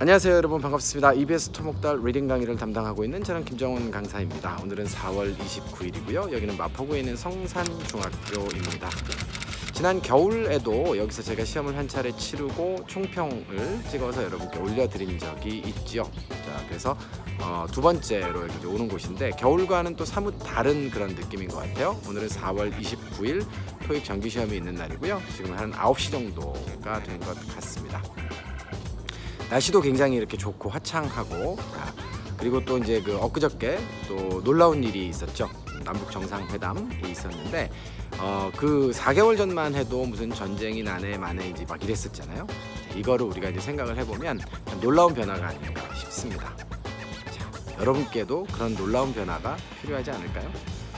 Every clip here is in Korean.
안녕하세요 여러분, 반갑습니다. EBS 토목달 리딩 강의를 담당하고 있는 저는 김정훈 강사입니다. 오늘은 4월 29일이고요 여기는 마포구에 있는 성산중학교입니다. 지난 겨울에도 여기서 제가 시험을 한 차례 치르고 총평을 찍어서 여러분께 올려드린 적이 있죠. 자, 그래서 두 번째로 이제 오는 곳인데, 겨울과는 또 사뭇 다른 그런 느낌인 것 같아요. 오늘은 4월 29일 토익 정기시험이 있는 날이고요. 지금 한 9시 정도가 된 것 같습니다. 날씨도 굉장히 이렇게 좋고 화창하고, 그리고 또 이제 그 엊그저께 또 놀라운 일이 있었죠. 남북 정상회담이 있었는데 그 4개월 전만 해도 무슨 전쟁이 나네 마네이지 막 이랬었잖아요. 이거를 우리가 이제 생각을 해보면 놀라운 변화가 아닌가 싶습니다. 자, 여러분께도 그런 놀라운 변화가 필요하지 않을까요?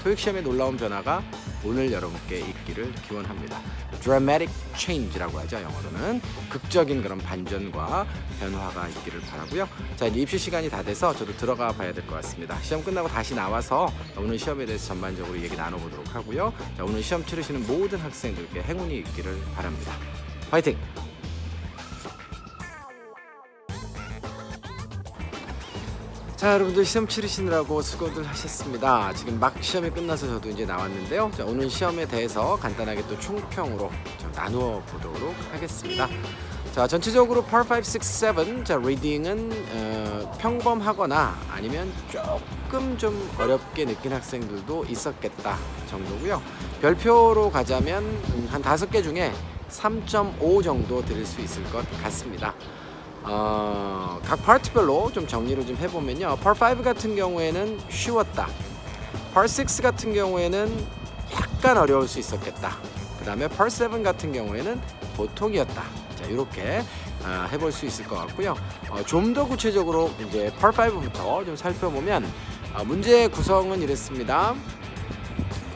토익 시험의 놀라운 변화가 오늘 여러분께 있기를 기원합니다. Dramatic change라고 하죠. 영어로는 극적인 그런 반전과 변화가 있기를 바라고요. 자, 이제 입시 시간이 다 돼서 저도 들어가 봐야 될 것 같습니다. 시험 끝나고 다시 나와서 오늘 시험에 대해서 전반적으로 얘기 나눠보도록 하고요. 자, 오늘 시험 치르시는 모든 학생들께 행운이 있기를 바랍니다. 화이팅! 자, 여러분들 시험 치르시느라고 수고들 하셨습니다. 지금 막 시험이 끝나서 저도 이제 나왔는데요. 자, 오늘 시험에 대해서 간단하게 또 총평으로 좀 나누어 보도록 하겠습니다. 자, 전체적으로 Part 5, 6, 7 자, 리딩은 평범하거나 아니면 조금 좀 어렵게 느낀 학생들도 있었겠다 정도고요. 별표로 가자면 한 5개 중에 3.5 정도 드릴 수 있을 것 같습니다. 각 파트별로 좀 정리를 좀 해보면요, Part 5 같은 경우에는 쉬웠다, Part 6 같은 경우에는 약간 어려울 수 있었겠다, 그 다음에 Part 7 같은 경우에는 보통이었다. 자, 이렇게 해볼 수 있을 것 같고요. 좀 더 구체적으로 이제 Part 5부터 좀 살펴보면 문제 구성은 이랬습니다.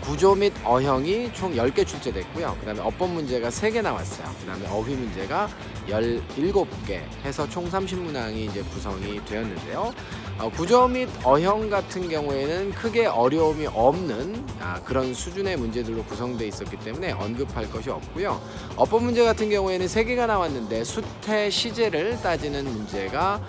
구조 및 어형이 총 10개 출제됐고요. 그 다음에 어법 문제가 3개 나왔어요. 그 다음에 어휘 문제가 17개 해서 총 30문항이 이제 구성이 되었는데요. 구조 및 어형 같은 경우에는 크게 어려움이 없는 그런 수준의 문제들로 구성되어 있었기 때문에 언급할 것이 없고요. 어법 문제 같은 경우에는 3개가 나왔는데 수태, 시제를 따지는 문제가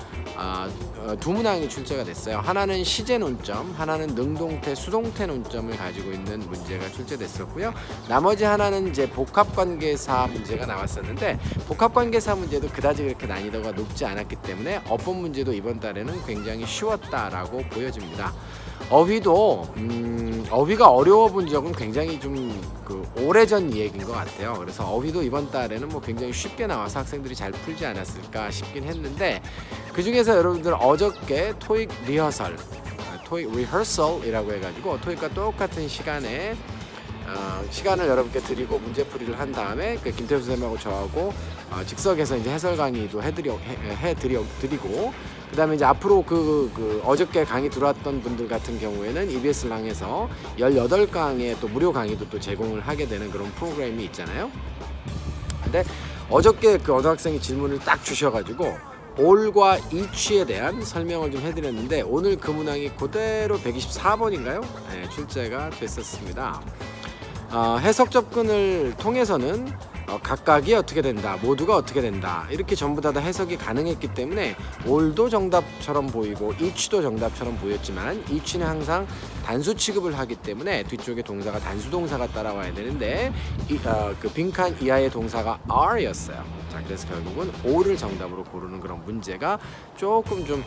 2문항이 출제가 됐어요. 하나는 시제 논점, 하나는 능동태, 수동태 논점을 가지고 있는 문제가 출제됐었고요. 나머지 하나는 이제 복합관계사 문제가 나왔었는데, 복합관계사 문제도 그다지 그렇게 난이도가 높지 않았기 때문에 어법 문제도 이번 달에는 굉장히 쉬웠다라고 보여집니다. 어휘도 어휘가 어려워 본 적은 굉장히 좀 오래전 얘기인 것 같아요. 그래서 어휘도 이번 달에는 뭐 굉장히 쉽게 나와서 학생들이 잘 풀지 않았을까 싶긴 했는데, 그 중에서 여러분들 어저께 토익 리허설, 토익 리허설이라고 해가지고 토익과 똑같은 시간에 시간을 여러분께 드리고 문제풀이를 한 다음에 그 김태우 선생님하고 저하고 즉석에서 이제 해설 강의도 해드리고, 그 다음에 이제 앞으로 그 어저께 강의 들어왔던 분들 같은 경우에는 EBS를 향해서 18강의 또 무료 강의도 또 제공을 하게 되는 그런 프로그램이 있잖아요. 근데 어저께 그 어학생이 질문을 딱 주셔가지고 all과 each에 대한 설명을 좀 해드렸는데, 오늘 그 문항이 그대로 124번인가요? 네, 출제가 됐었습니다. 해석 접근을 통해서는 각각이 어떻게 된다, 모두가 어떻게 된다, 이렇게 전부 다 해석이 가능했기 때문에 all도 정답처럼 보이고 each도 정답처럼 보였지만, each는 항상 단수 취급을 하기 때문에 뒤쪽에 동사가 단수 동사가 따라와야 되는데 그 빈칸 이하의 동사가 are였어요. 자, 그래서 결국은 all을 정답으로 고르는 그런 문제가 조금 좀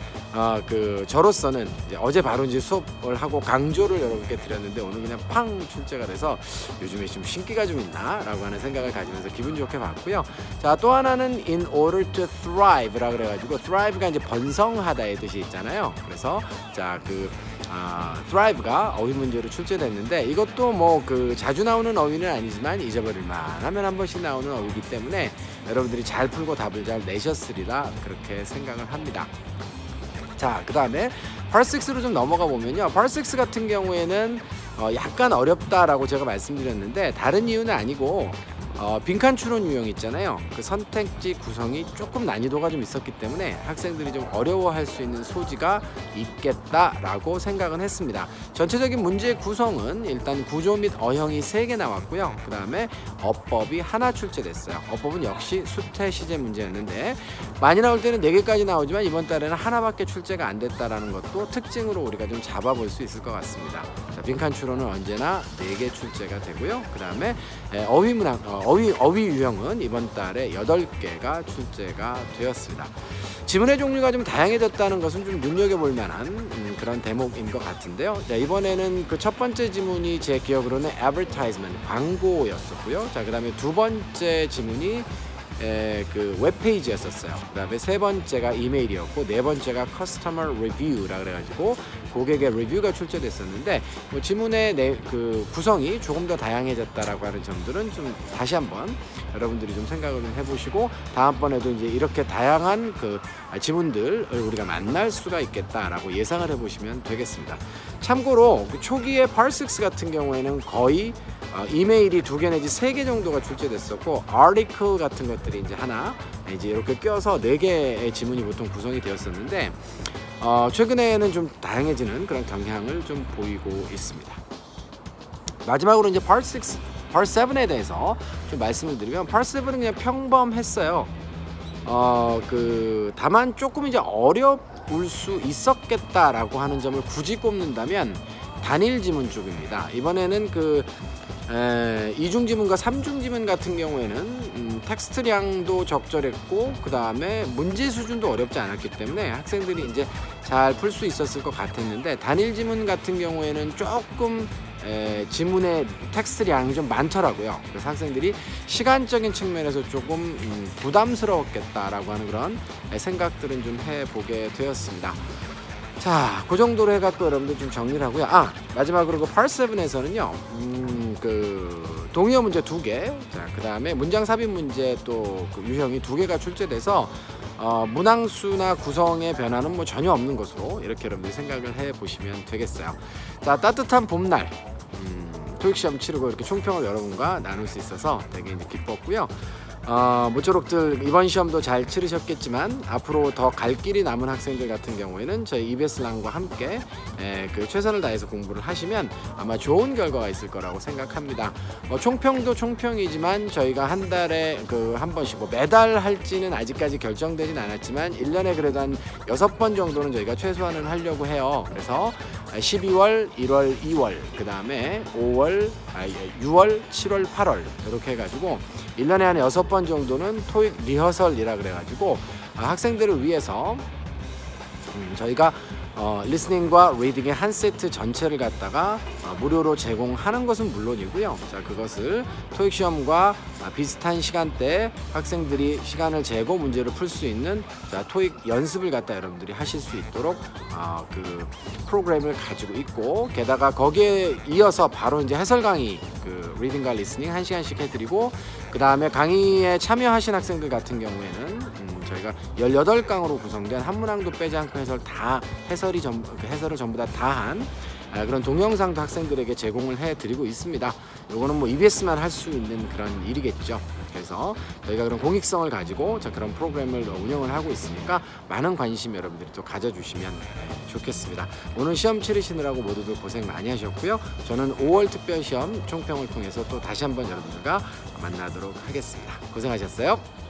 저로서는 이제 어제 바로 이제 수업을 하고 강조를 여러분께 드렸는데, 오늘 그냥 팡 출제가 돼서 요즘에 좀 신기가 좀 있나 라고 하는 생각을 가지면서 기분 좋게 봤고요. 자, 또 하나는 in order to thrive 라 그래가지고 thrive가 이제 번성하다의 뜻이 있잖아요. 그래서 자, thrive가 어휘 문제로 출제됐는데, 이것도 뭐 자주 나오는 어휘는 아니지만 잊어버릴만 하면 한 번씩 나오는 어휘이기 때문에 여러분들이 잘 풀고 답을 잘 내셨으리라 그렇게 생각을 합니다. 자, 그 다음에 Part 6로 좀 넘어가 보면요, Part 6 같은 경우에는 약간 어렵다라고 제가 말씀드렸는데, 다른 이유는 아니고 빈칸 추론 유형 있잖아요. 그 선택지 구성이 조금 난이도가 좀 있었기 때문에 학생들이 좀 어려워할 수 있는 소지가 있겠다라고 생각은 했습니다. 전체적인 문제의 구성은 일단 구조 및 어형이 3개 나왔고요. 그 다음에 어법이 하나 출제됐어요. 어법은 역시 수태 시제 문제였는데 많이 나올 때는 4개까지 나오지만 이번 달에는 하나밖에 출제가 안 됐다라는 것도 특징으로 우리가 좀 잡아볼 수 있을 것 같습니다. 자, 빈칸 추론은 언제나 4개 출제가 되고요. 그 다음에 어휘 유형은 이번 달에 8개가 출제가 되었습니다. 지문의 종류가 좀 다양해졌다는 것은 좀 눈여겨볼 만한 그런 대목인 것 같은데요. 자, 이번에는 그 첫 번째 지문이 제 기억으로는 advertisement, 광고였었고요. 자, 그 다음에 두 번째 지문이 그 웹페이지였었어요. 그 다음에 세 번째가 이메일이었고 네 번째가 커스터머 리뷰라 그래가지고 고객의 리뷰가 출제됐었는데 뭐 지문의 그 구성이 조금 더 다양해졌다라고 하는 점들은 좀 다시 한번 여러분들이 좀 생각을 좀 해보시고 다음번에도 이제 이렇게 다양한 그 지문들을 우리가 만날 수가 있겠다라고 예상을 해보시면 되겠습니다. 참고로 그 초기에 Part6 같은 경우에는 거의 이메일이 2개 내지 3개 정도가 출제됐었고 article 같은 것들이 이제 하나 이제 이렇게 껴서 4개의 지문이 보통 구성이 되었었는데 최근에는 좀 다양해지는 그런 경향을 좀 보이고 있습니다. 마지막으로 이제 Part 7에 대해서 좀 말씀을 드리면 Part 7은 그냥 평범했어요. 다만 조금 이제 어려울 수 있었겠다라고 하는 점을 굳이 꼽는다면 단일 지문 쪽입니다. 이번에는 이중 지문과 삼중 지문 같은 경우에는 텍스트량도 적절했고 그 다음에 문제 수준도 어렵지 않았기 때문에 학생들이 이제 잘 풀 수 있었을 것 같았는데 단일 지문 같은 경우에는 조금 지문의 텍스트량이 좀 많더라고요. 그래서 학생들이 시간적인 측면에서 조금 부담스러웠겠다라고 하는 그런 생각들은 좀 해보게 되었습니다. 자, 그 정도로 해갖고 여러분들 좀 정리를 하고요. 마지막으로 그 Part 7에서는요, 동의어 문제 2개, 자, 그 다음에 문장 삽입 문제 또 그 유형이 2개가 출제돼서 문항수나 구성의 변화는 뭐 전혀 없는 것으로 이렇게 여러분들 생각을 해 보시면 되겠어요. 자, 따뜻한 봄날 토익 시험 치르고 이렇게 총평을 여러분과 나눌 수 있어서 되게 이제 기뻤고요. 모쪼록들 이번 시험도 잘 치르셨겠지만 앞으로 더 갈 길이 남은 학생들 같은 경우에는 저희 EBS랑과 함께 그 최선을 다해서 공부를 하시면 아마 좋은 결과가 있을 거라고 생각합니다. 총평도 총평이지만 저희가 한 달에 한 번씩 매달 할지는 아직까지 결정되진 않았지만 1년에 그래도 한 6번 정도는 저희가 최소한은 하려고 해요. 그래서 12월, 1월, 2월, 그 다음에 5월, 6월, 7월, 8월 이렇게 해가지고 1년에 한 6번 정도는 토익 리허설이라 그래가지고 학생들을 위해서 저희가 리스닝과 리딩의 한 세트 전체를 갖다가 무료로 제공하는 것은 물론이고요. 자, 그것을 토익 시험과 비슷한 시간대에 학생들이 시간을 재고 문제를 풀 수 있는 토익 연습을 갖다 여러분들이 하실 수 있도록 그 프로그램을 가지고 있고 게다가 거기에 이어서 바로 이제 해설 강의 그 리딩과 리스닝 1시간씩 해드리고 그 다음에 강의에 참여하신 학생들 같은 경우에는 저희가 18강으로 구성된 한 문항도 빼지 않고 해설을 전부 다 한 그런 동영상도 학생들에게 제공을 해드리고 있습니다. 요거는 뭐 EBS만 할 수 있는 그런 일이겠죠. 그래서 저희가 그런 공익성을 가지고 그런 프로그램을 운영을 하고 있으니까 많은 관심 여러분들이 또 가져주시면 좋겠습니다. 오늘 시험 치르시느라고 모두들 고생 많이 하셨고요. 저는 5월 특별시험 총평을 통해서 또 다시 한번 여러분들과 만나도록 하겠습니다. 고생하셨어요.